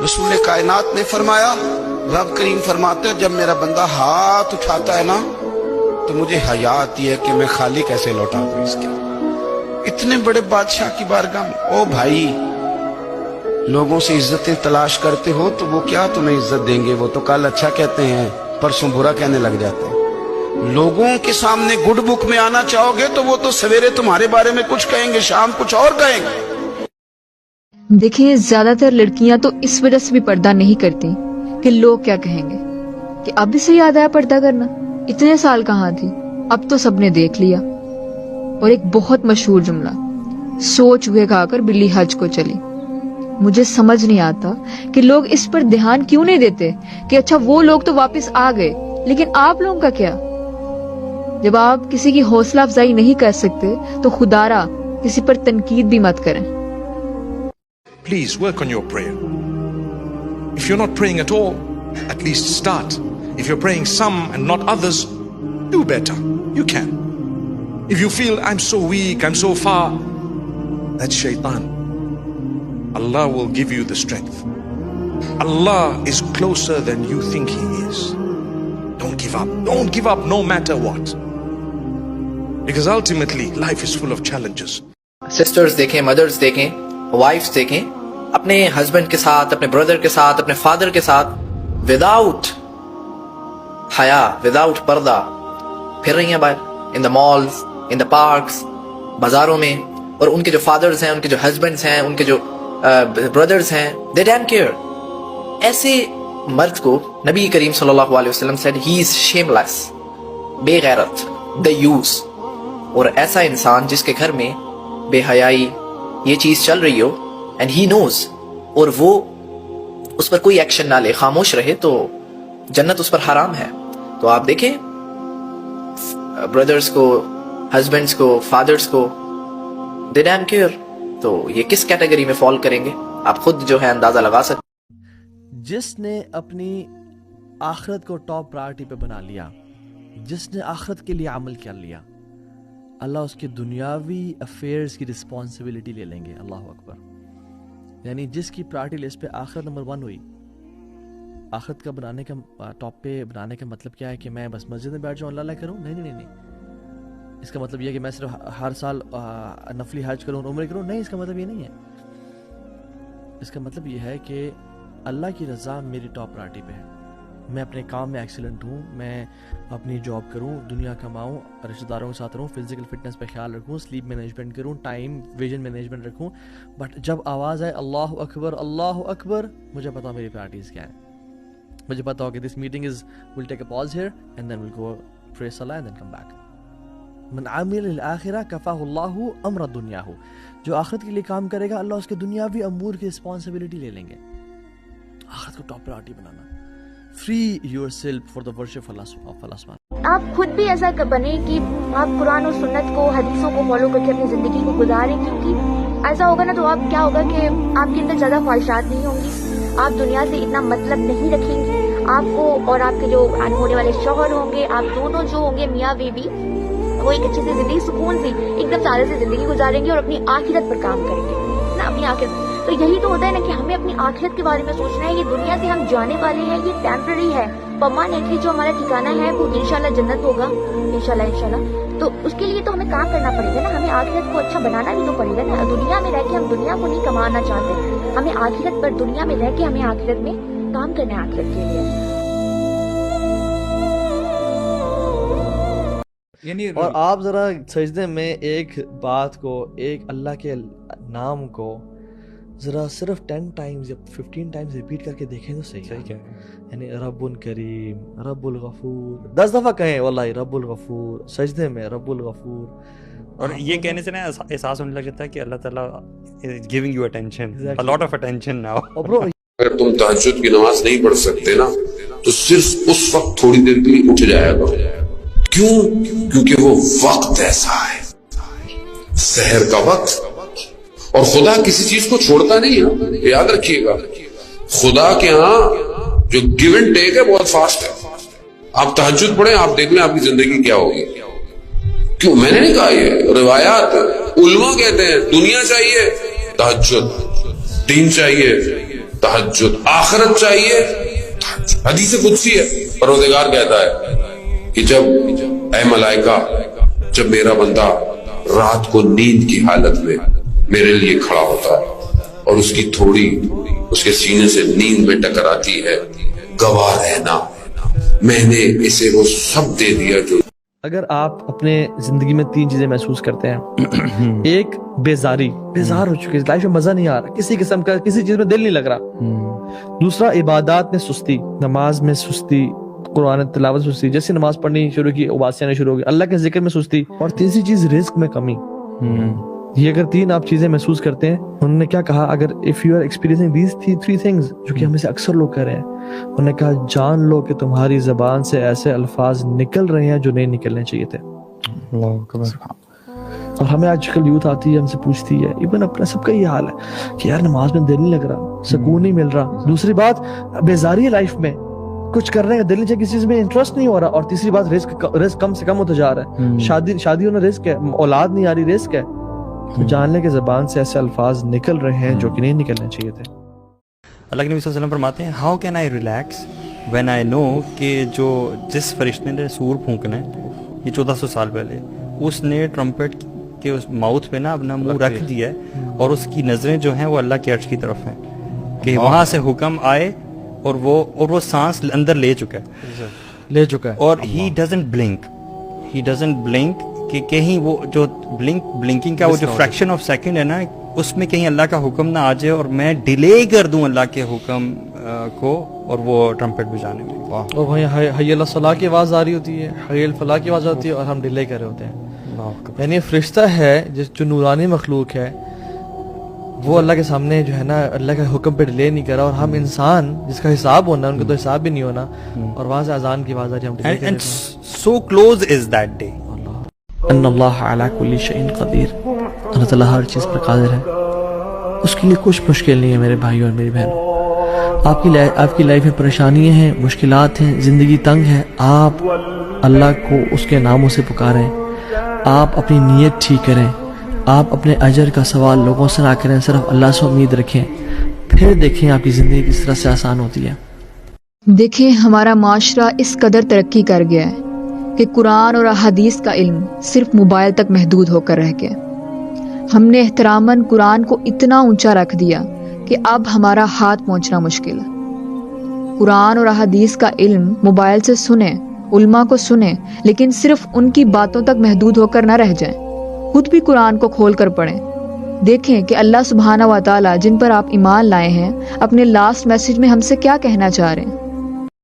रसूल कायनात ने फरमाया, रब करीम फरमाते हैं जब मेरा बंदा हाथ उठाता है ना तो मुझे हया आती है कि मैं खाली कैसे लौटा दूं इसके। इतने बड़े बादशाह की बारगाह में, ओ भाई लोगों से इज्जतें तलाश करते हो तो वो क्या तुम्हें इज्जत देंगे? वो तो कल अच्छा कहते हैं, परसों बुरा कहने लग जाते हैं। लोगों के सामने गुड बुक में आना चाहोगे तो वो तो सवेरे तुम्हारे बारे में कुछ कहेंगे, शाम कुछ और कहेंगे। देखिए, ज्यादातर लड़कियां तो इस वजह से भी पर्दा नहीं करती कि लोग क्या कहेंगे, कि अब से याद आया पर्दा करना, इतने साल कहाँ थी, अब तो सबने देख लिया। और एक बहुत मशहूर जुमला, सोच हुए खाकर बिल्ली हज को चली। मुझे समझ नहीं आता कि लोग इस पर ध्यान क्यों नहीं देते कि अच्छा वो लोग तो वापस आ गए, लेकिन आप लोगों का क्या? जब आप किसी की हौसला अफजाई नहीं कर सकते तो खुदारा किसी पर तनकीद भी मत करें। Please work on your prayer. If you're not praying at all, at least start. If you're praying some and not others, do better. You can. If you feel I'm so weak, I'm so far, that's shaitan. Allah will give you the strength. Allah is closer than you think He is. Don't give up. Don't give up no matter what. Because ultimately life is full of challenges. Sisters देखें, mothers देखें, wives देखें, अपने husband के साथ, अपने brother के साथ, अपने father के साथ without haya, without पर्दा फिर रही हैं बाहर, in the malls, in the parks, बाजारों में, और उनके जो fathers हैं, उनके जो husbands हैं, उनके जो brothers हैं, they don't care. ऐसे मर्द को नबी करीम सल्लल्लाहु अलैहि वसल्लम said he is shameless, बेगैरत, दयूस। और ऐसा इंसान जिसके घर में बेहयाई ये चीज चल रही हो and he knows, और वो उस पर कोई एक्शन ना ले, खामोश रहे, तो जन्नत उस पर हराम है। तो आप देखें, ब्रदर्स को, हस्बैंड्स को, फादर्स को, they damn care। तो ये किस कैटेगरी में फॉल करेंगे आप खुद जो है अंदाजा लगा सकते। जिसने अपनी आखिरत को टॉप प्रायोरिटी पे बना लिया, जिसने आखिरत के लिए अमल कर लिया, अल्लाह उसके दुनियावी अफेयर्स की रिस्पॉन्सिबिलिटी ले लेंगे। अल्लाह अकबर। यानी जिसकी प्रायोरिटी लिस्ट पे आखिरत नंबर 1 हुई, आखिरत का बनाने का टॉप पे बनाने का मतलब क्या है कि मैं बस मस्जिद में बैठ जाऊँ अल्लाह करूँ? नहीं नहीं नहीं। इसका मतलब ये है कि मैं सिर्फ हर साल नफली हज करूँ, उम्र करूँ? नहीं, इसका मतलब ये नहीं है। इसका मतलब ये है कि अल्लाह की रज़ा मेरी टॉप प्रायोरिटी पे है। मैं अपने काम में एक्सीलेंट हूँ, मैं अपनी जॉब करूँ, दुनिया कमाऊँ, रिश्तेदारों के साथ रहूँ, फिजिकल फिटनेस पे ख्याल रखूँ, स्लीप मैनेजमेंट करूँ, टाइम विजन मैनेजमेंट रखूँ। बट जब आवाज़ आए अल्लाह अकबर, मुझे पता मेरी प्रायोरिटीज़ क्या है। मुझे पता हो कि this meeting is will take a pause here and then will go pray salah and then come back. मन आमिल लिल आखिरा कफ़ाहुल्लाहु अम्र दुनियाहु। जो आखिरत के लिए काम करेगा अल्लाह उसके दुनियावी अमूर की रिस्पॉन्सिबिलिटी ले लेंगे। आखिरत को top priority banana. Free yourself for the worship of Allah। आप खुद भी ऐसा बने कि आप कुरान और सुन्नत को, हदीसों को फॉलो करके अपनी जिंदगी को गुजारें, क्योंकि ऐसा होगा ना तो आप क्या होगा कि आपके अंदर ज्यादा ख्वाहिशात नहीं होंगी, आप दुनिया से इतना मतलब नहीं रखेंगी। आपको और आपके जो होने वाले शौहर होंगे, आप दोनों जो होंगे मियाँ बीवी, वो एक अच्छी सी जिंदगी, सुकून सी एकदम सारे से जिंदगी गुजारेंगे और अपनी आखिरत पर काम करेंगे ना, अपनी आखिरत। तो यही तो होता है ना कि हमें अपनी आखिरत के बारे में सोचना है। ये दुनिया से हम जाने वाले हैं, ये टेम्पररी है, परमानेंटली जो हमारा ठिकाना है वो इंशाल्लाह जन्नत होगा, इंशाल्लाह। तो उसके लिए तो हमें काम करना पड़ेगा ना, हमें आखिरत को अच्छा बनाना भी तो पड़ेगा ना। दुनिया में रह के हम दुनिया को नहीं कमाना चाहते, हमें आखिरत पर, दुनिया में रह के हमें आखिरत में काम करना है, आखिरत के लिए। और आप जरा सजदे में एक बात को, एक अल्लाह के नाम को जरा सिर्फ 10 टाइम्स या 15 टाइम्स रिपीट करके देखें तो सही है। यानी रब्बुल करीम, रब्बुल गफूर 10 दफा कहें, वल्लाही रब्बुल गफूर, सजदे में रब्बुल गफूर। और ये कहने से ना एहसास होने लग जाता है कि अल्लाह ताला is giving you attention, a lot of attention now. अगर तुम तहज्जुद की नमाज नहीं पढ़ सकते ना तो सिर्फ उस वक्त थोड़ी देर के लिए उठ जाया करो। क्यों? क्योंकि वो वक्त ऐसा है, सहर का वक्त। और खुदा किसी चीज को छोड़ता नहीं है, याद रखिएगा। खुदा के यहाँ जो गिव एंड टेक है बहुत फास्ट है। आप तहज्जुद पढ़ें, आप देख लें आपकी जिंदगी क्या होगी। क्यों? मैंने नहीं कहा, ये रिवायात, उलमा कहते हैं दुनिया चाहिए तहज्जुद, दीन चाहिए तहज्जुद, आखिरत चाहिए, हदीस कुदसी है, परवरदिगार कहता है कि जब ऐ मलाइका, जब मेरा बंदा रात को नींद की हालत में मेरे लिए खड़ा होता है और उसकी थोड़ी उसके सीने से नींद में टकराती है, गवाह रहना मैंने इसे वो सब दे दिया जो। अगर आप अपने जिंदगी में 3 चीजें महसूस करते हैं, एक बेजार हो चुके हैं, लाइफ में मजा नहीं आ रहा, किसी किस्म का किसी चीज में दिल नहीं लग रहा। दूसरा, इबादत में सुस्ती, नमाज में सुस्ती, कुरान तिलावत सुस्ती, जैसे नमाज पढ़नी शुरू की उबासी आने शुरू हो गई, अल्लाह के जिक्र में सुस्ती, और तीसरी चीज रिस्क में कमी। ये अगर 3 आप चीजें महसूस करते हैं, उन्होंने क्या कहा, अगर if you are experiencing these 3 things, जो कि हमें से अक्सर लोग कर रहे हैं, उन्होंने कहा जान लो कि तुम्हारी जबान से ऐसे अल्फाज निकल रहे हैं जो नहीं निकलने चाहिए थे। और हमें आजकल यूथ आती है, हमसे पूछती है, इवन अपना सबका ये हाल है कि यार नमाज में दिल नहीं लग रहा, सुकून नहीं मिल रहा। दूसरी बात, बेजारी है लाइफ में, कुछ करने का दिल नहीं चाहिए, किसी चीज में इंटरेस्ट नहीं हो रहा। और तीसरी बात, रिस्क कम से कम होता जा रहा है। शादी होना रिस्क है, औलाद नहीं आ रही रिस्क है। तो जान ले कि ज़बान से ऐसे अल्फाज निकल रहे हैं जो कि नहीं निकलने चाहिए थे। अल्लाह के नबी सल्लल्लाहु अलैहि वसल्लम फरमाते हैं, how can I relax when I know कि जिस फरिश्ते ने सूर फूंकना है, ये 1400 साल पहले, उसने ट्रम्पेट के उस माउथ पे ना अपना मुंह रख दिया है और उसकी नजरें जो हैं वो अल्लाह के अर्श की तरफ हैं कि वहां से हुक्म आए और वो सांस अंदर ले चुका है और ही डजंट ब्लिंक कि कहीं वो जो ब्लिंकिंग का वो जो फ्रैक्शन ऑफ सेकंड है ना, उसमें कहीं अल्लाह का हुक्म ना आ जाए और मैं डिले कर दूं अल्लाह के हुक्म को और वो ट्रम्पेट बजाने में। और वहीं हय्य अला सलाह की आवाज़ आ रही होती है, हय्य अल फलाह की आवाज़ आती है और हम डिले कर रहे होते हैं। यानी फरिश्ता है जो नूरानी मखलूक है, वो अल्लाह के सामने जो है ना अल्लाह के हुक्म पे डिले नहीं कर रहा, और हम इंसान जिसका हिसाब होना, उनका तो हिसाब भी नहीं होना, और वहाँ से अजान की आवाज़ आ रही है, हम डिले कर रहे हैं। So close is that day. अन्नल्लाह अला कुल्ली शैइन क़दीर, अल्लाह ताला हर चीज़ पर कादिर है, उसके लिए कुछ मुश्किल नहीं है मेरे भाई और मेरी बहनों। आपकी लाइफ में परेशानियां हैं, मुश्किलात हैं, ज़िंदगी तंग है, आप अल्लाह को उसके नामों से पुकारें, आप अपनी नीयत ठीक करें, आप अपने अजर का सवाल लोगों से ना करें, सिर्फ अल्लाह से उम्मीद रखें, फिर देखें आपकी ज़िंदगी किस तरह से आसान होती है। देखें हमारा माशरा इस कदर तरक्की कर गया है कि कुरान और अहादीस का इल्म सिर्फ मोबाइल तक महदूद होकर रह गया। हमने एहतरामन कुरान को इतना ऊंचा रख दिया कि अब हमारा हाथ पहुंचना मुश्किल है। कुरान और अहादीस का इल्म मोबाइल से सुने, उल्मा को सुने, लेकिन सिर्फ उनकी बातों तक महदूद होकर न रह जाएं। खुद भी कुरान को खोल कर पढ़ें, देखें कि अल्लाह सुब्हाना व तआला जिन पर आप ईमान लाए हैं अपने लास्ट मैसेज में हमसे क्या कहना चाह रहे हैं।